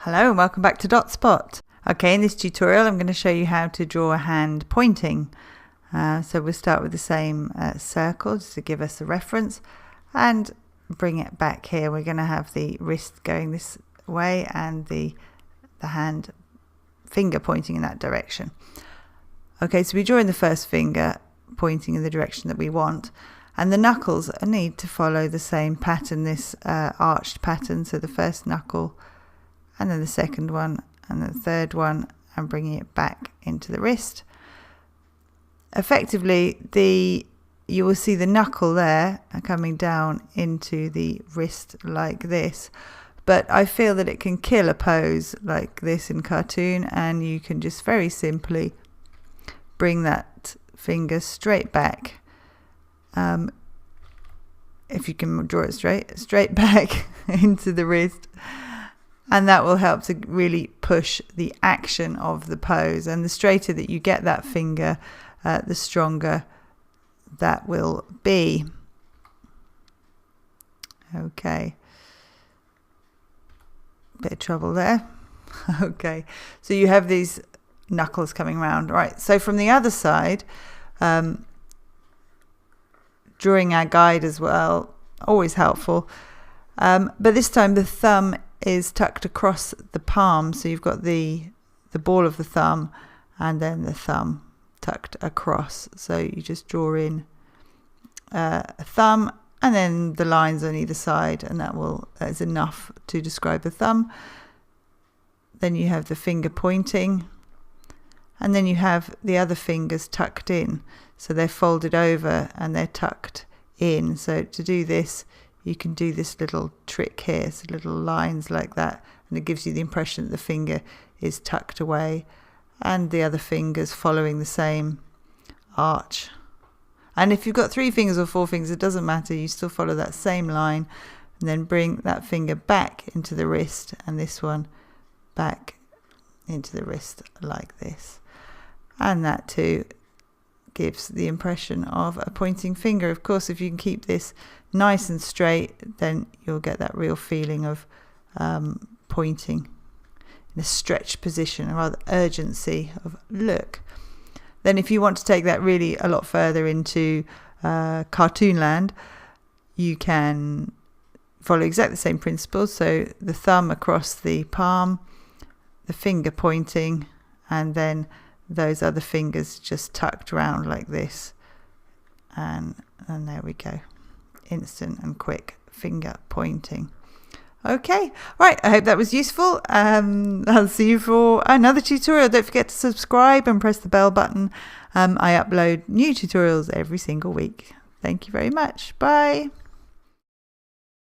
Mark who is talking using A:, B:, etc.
A: Hello and welcome back to Dotspot. Okay, in this tutorial I'm going to show you how to draw a hand pointing. So we'll start with the same circle just to give us a reference and bring it back here. We're going to have the wrist going this way and the hand finger pointing in that direction. Okay, so we draw in the first finger pointing in the direction that we want, and the knuckles need to follow the same pattern, this arched pattern. So the first knuckle and then the second one and the third one, and bringing it back into the wrist. Effectively, you will see the knuckle there coming down into the wrist like this, but I feel that it can kill a pose like this in cartoon, and you can just very simply bring that finger straight back. If you can draw it straight back into the wrist, and that will help to really push the action of the pose. And the straighter that you get that finger, the stronger that will be. Okay, bit of trouble there. Okay, so you have these knuckles coming around. Right, so from the other side, drawing our guide as well, always helpful, but this time the thumb is tucked across the palm, so you've got the ball of the thumb and then the thumb tucked across. So you just draw in a thumb and then the lines on either side, and that is enough to describe the thumb. Then you have the finger pointing, and then you have the other fingers tucked in, so they're folded over and they're tucked in. So to do this, you can do this little trick here, so little lines like that, and it gives you the impression that the finger is tucked away and the other fingers following the same arch. And if you've got 3 fingers or 4 fingers, it doesn't matter, you still follow that same line, and then bring that finger back into the wrist and this one back into the wrist like this. And that too gives the impression of a pointing finger. Of course, if you can keep this nice and straight, then you'll get that real feeling of pointing in a stretched position, a rather urgency of look. Then if you want to take that really a lot further into cartoon land, you can follow exactly the same principles. So the thumb across the palm, the finger pointing, and then those other fingers just tucked around like this, and there we go, instant and quick finger pointing. Okay, right, I hope that was useful. I'll see you for another tutorial. Don't forget to subscribe and press the bell button. I upload new tutorials every single week. Thank you very much. Bye.